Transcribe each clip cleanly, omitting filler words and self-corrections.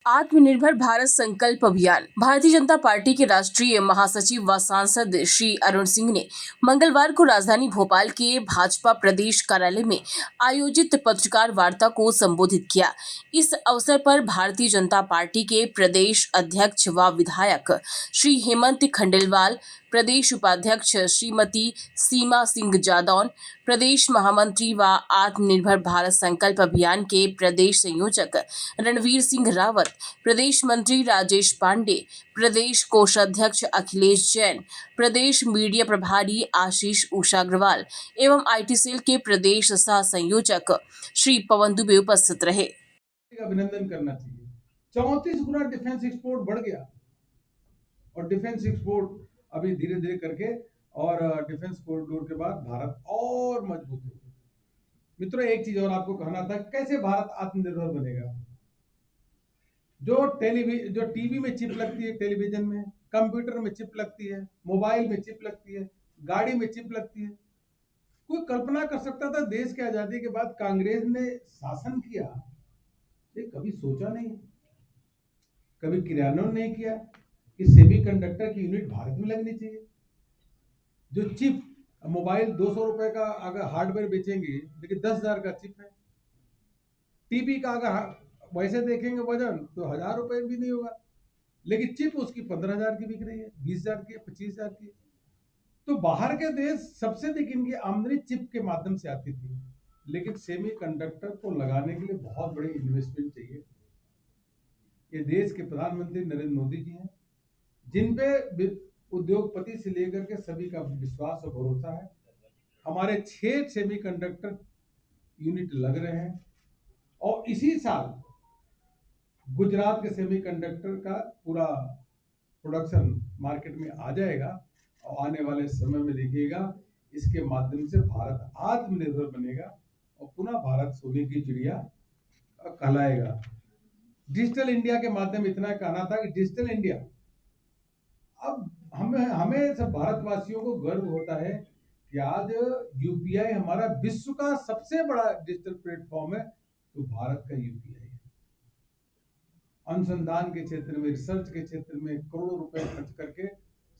आत्मनिर्भर भारत संकल्प अभियान। भारतीय जनता पार्टी के राष्ट्रीय महासचिव व सांसद श्री अरुण सिंह ने मंगलवार को राजधानी भोपाल के भाजपा प्रदेश कार्यालय में आयोजित पत्रकार वार्ता को संबोधित किया। इस अवसर पर भारतीय जनता पार्टी के प्रदेश अध्यक्ष व विधायक श्री हेमंत खंडेलवाल, प्रदेश उपाध्यक्ष श्रीमती सीमा सिंह जादौन, प्रदेश महामंत्री व आत्मनिर्भर भारत संकल्प अभियान के प्रदेश संयोजक रणवीर सिंह रावत, प्रदेश मंत्री राजेश पांडे, प्रदेश कोषाध्यक्ष अखिलेश जैन, प्रदेश मीडिया प्रभारी आशीष उषा अग्रवाल एवं आईटी सेल के प्रदेश सह संयोजक श्री पवन दुबे उपस्थित रहे। अभिनंदन करना चाहिए। 34 गुना डिफेंस एक्सपोर्ट बढ़ गया और डिफेंस एक्सपोर्ट अभी धीरे धीरे करके और डिफेंस कॉरिडोर के बाद भारत और मजबूत होगा। मित्रों, एक चीज और आपको कहना था, कैसे भारत आत्मनिर्भर बनेगा। जो टीवी में चिप लगती है, टेलीविजन में, कंप्यूटर में चिप लगती है, मोबाइल में चिप लगती है, गाड़ी में चिप लगती है। कोई कल्पना कर सकता था देश की आजादी के बाद कांग्रेस ने शासन किया, ये कभी सोचा नहीं, कभी क्रियान्वयन नहीं किया कि सेमीकंडक्टर की यूनिट भारत में लगनी चाहिए। जो चिप मोबाइल 200 रुपए का अगर हार्डवेयर बेचेंगे, लेकिन 10,000 का चिप है। टीवी का अगर वैसे देखेंगे वजन तो 1,000 रुपए भी नहीं होगा, लेकिन चिप उसकी 15,000 की बिक रही है, 20,000 की, 25,000 की। तो बाहर के देश सबसे अधिक इनकी आमदनी चिप के माध्यम से आती थी, लेकिन सेमीकंडक्टर को लगाने के लिए बहुत बड़ी इन्वेस्टमेंट चाहिए। ये देश के प्रधानमंत्री नरेंद्र मोदी जी हैं, जिन पे उद्योगपति से लेकर के सभी का विश्वास और भरोसा है। हमारे 6 सेमीकंडक्टर यूनिट लग रहे हैं और इसी साल गुजरात के सेमीकंडक्टर का पूरा प्रोडक्शन मार्केट में आ जाएगा और आने वाले समय में देखिएगा इसके माध्यम से भारत आत्मनिर्भर बनेगा और पुनः भारत सोने की चिड़िया कहलाएगा। डिजिटल इंडिया के माध्यम इतना कहना था कि डिजिटल इंडिया, अब हमें सब भारतवासियों को गर्व होता है कि आज यूपीआई हमारा विश्व का सबसे बड़ा डिजिटल प्लेटफॉर्म है, तो भारत का यूपीआई है। अनुसंधान के क्षेत्र में, रिसर्च के क्षेत्र में करोड़ों रुपए खर्च करके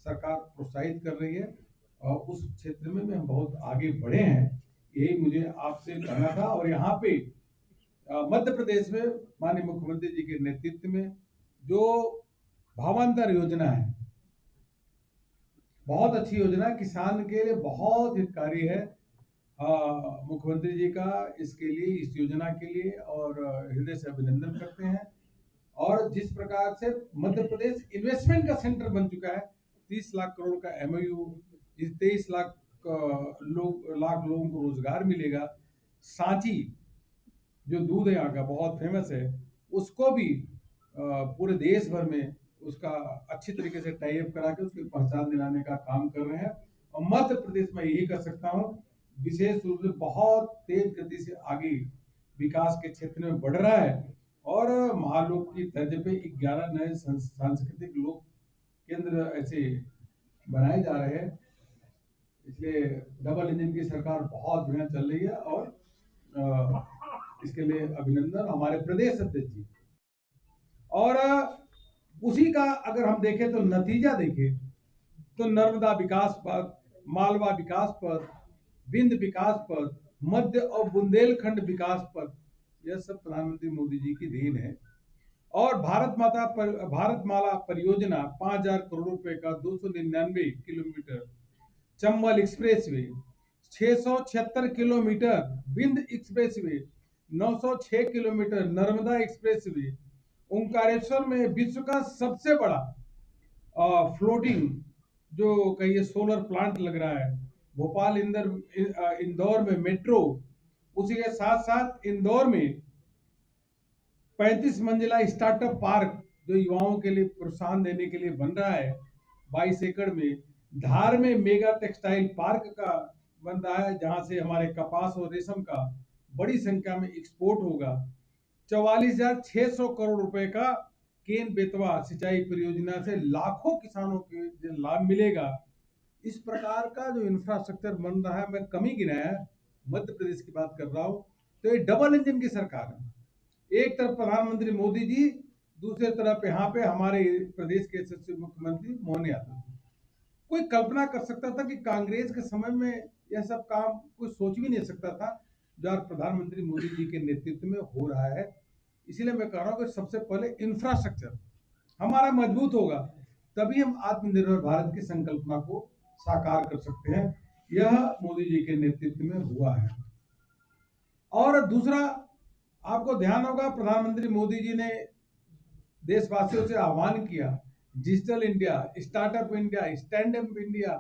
सरकार प्रोत्साहित कर रही है और उस क्षेत्र में हम बहुत आगे बढ़े हैं, यही मुझे आपसे कहना था। और यहाँ पे मध्य प्रदेश में माननीय मुख्यमंत्री जी के नेतृत्व में जो भावांतर योजना है, बहुत अच्छी योजना, किसान के लिए बहुत हितकारी है। मुख्यमंत्री जी का इसके लिए, इस योजना के लिए और हृदय से अभिनंदन करते हैं। और जिस प्रकार से मध्य प्रदेश इन्वेस्टमेंट का सेंटर बन चुका है, 30 लाख करोड़ का एमओयू, 23 लाख लोगों को रोजगार मिलेगा। सांची जो दूध है यहाँ का बहुत फेमस है, उसको भी पूरे देश भर में उसका अच्छी तरीके से टाई अप करा के उसकी पहचान दिलाने का काम कर रहे हैं। और मध्य प्रदेश में यही कर सकता हूँ, विशेष रूप से बहुत तेज गति से आगे विकास के क्षेत्र में बढ़ रहा है और महालोक की तर्ज पे 11 नए सांस्कृतिक लोक केंद्र ऐसे बनाए जा रहे हैं। इसलिए डबल इंजन की सरकार बहुत बढ़िया चल रही है और इसके लिए अभिनंदन हमारे प्रदेश अध्यक्ष जी। और उसी का अगर हम देखें तो नतीजा देखें तो नर्मदा विकास पथ, मालवा विकास पथ, विंध्य विकास पथ, मध्य और बुंदेलखंड विकास पथ, यह सब प्रधानमंत्री मोदी जी की देन है। और भारत माला परियोजना 5,000 करोड़ रुपए का 299 kilometre Chambal expressway, 676 kilometre Vindhya expressway, 906 kilometre Narmada expressway, Omkareshwar में विश्व का सबसे बड़ा फ्लोटिंग जो कहिए सोलर प्लांट लग रहा है, भोपाल इंदौर में मेट्रो, उसी के साथ साथ इंदौर में 35 मंजिला स्टार्टअप पार्क जो युवाओं के लिए प्रोत्साहन देने के लिए बन रहा है 22 एकड़ में। धार में मेगा टेक्सटाइल पार्क का बन रहा है, जहां से हमारे कपास और रेशम का बड़ी संख्या में एक्सपोर्ट होगा। 44,600 करोड़ रुपए का केन बेतवा सिंचाई परियोजना से लाखों किसानों को लाभ मिलेगा। इस प्रकार का जो इंफ्रास्ट्रक्चर बन रहा है, मैं कम ही गिनाया, मध्य प्रदेश की बात कर रहा हूं, तो ये डबल इंजन की सरकार है। एक तरफ प्रधानमंत्री मोदी जी दूसरी तरफ यहाँ पे हमारे प्रदेश के यशस्वी मुख्यमंत्री मोहन यादव। कोई कल्पना कर सकता था कि कांग्रेस के समय में यह सब काम कोई सोच भी नहीं सकता था, जो आज प्रधानमंत्री मोदी जी के नेतृत्व में हो रहा है। इसीलिए मैं कह रहा हूँ कि सबसे पहले इंफ्रास्ट्रक्चर हमारा मजबूत होगा, तभी हम आत्मनिर्भर भारत की संकल्पना को साकार कर सकते हैं। यह मोदी जी के नेतृत्व में हुआ है। और दूसरा, आपको ध्यान होगा, प्रधानमंत्री मोदी जी ने देशवासियों से आह्वान किया, digital India, startup India, stand up India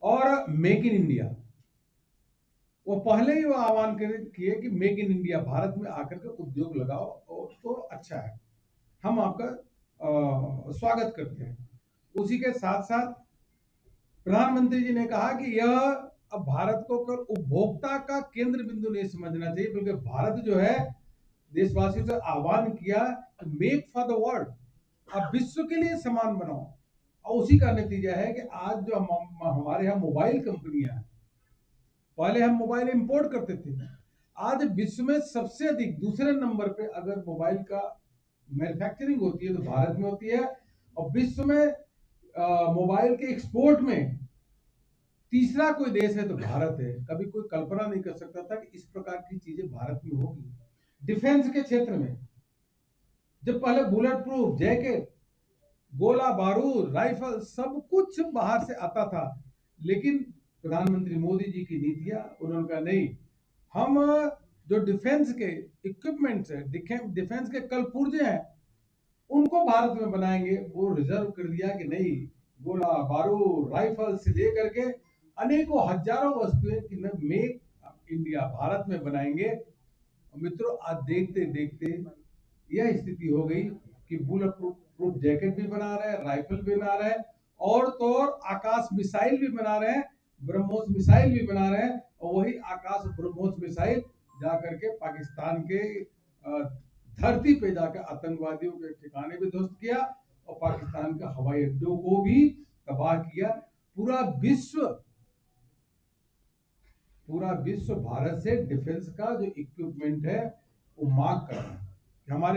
और मेक इन इंडिया। वो पहले ही वो आह्वान किए कि मेक इन इंडिया, भारत में आकर के उद्योग लगाओ तो अच्छा है, हम आपका स्वागत करते हैं। उसी के साथ साथ प्रधानमंत्री जी ने कहा कि यह अब भारत को केवल उपभोक्ता का केंद्र बिंदु नहीं समझना चाहिए, बल्कि भारत जो है, देशवासियों से आह्वान किया मेक फॉर द वर्ल्ड, अब विश्व के लिए सामान बनाओ। और उसी का नतीजा है कि आज जो हमारे यहाँ मोबाइल कंपनियां हैं, पहले हम मोबाइल इंपोर्ट करते थे, आज विश्व में सबसे अधिक दूसरे नंबर पे अगर मोबाइल का मैन्युफैक्चरिंग होती है तो भारत में होती है, और विश्व में मोबाइल के एक्सपोर्ट में तीसरा कोई देश है तो भारत है। कभी कोई कल्पना नहीं कर सकता था कि इस प्रकार की चीजें भारत में होगी। डिफेंस के क्षेत्र में जब पहले बुलेट प्रूफ जैकेट, गोला बारूद, राइफल सब कुछ बाहर से आता था, लेकिन प्रधानमंत्री मोदी जी की नीतियां, उन्होंने कहा नहीं, हम जो डिफेंस के इक्विपमेंट्स है, डिफेंस के कल पुर्जे हैं, उनको भारत में बनाएंगे। वो रिजर्व कर दिया कि नहीं, गोला बारूद, राइफल से लेकर के अनेकों हजारों वस्तुएं कि मेक इंडिया, भारत में बनाएंगे। मित्रों, आज देखते देखते यह स्थिति हो गई कि बुलेट प्रूफ जैकेट भी बना रहे हैं, राइफल भी बना रहे हैं, और तो और आकाश मिसाइल भी बना रहे हैं, ब्रह्मोस मिसाइल भी बना रहे हैं। और वही आकाश ब्रह्मोस मिसाइल जाकर के पाकिस्तान के धरती पे जाकर आतंकवादियों के ठिकाने भी ध्वस्त किया और पाकिस्तान के हवाई अड्डों को भी तबाह किया। पूरा विश्व भारत से डिफेंस का जो इक्विपमेंट है वो मांग कर रहा है। हमारे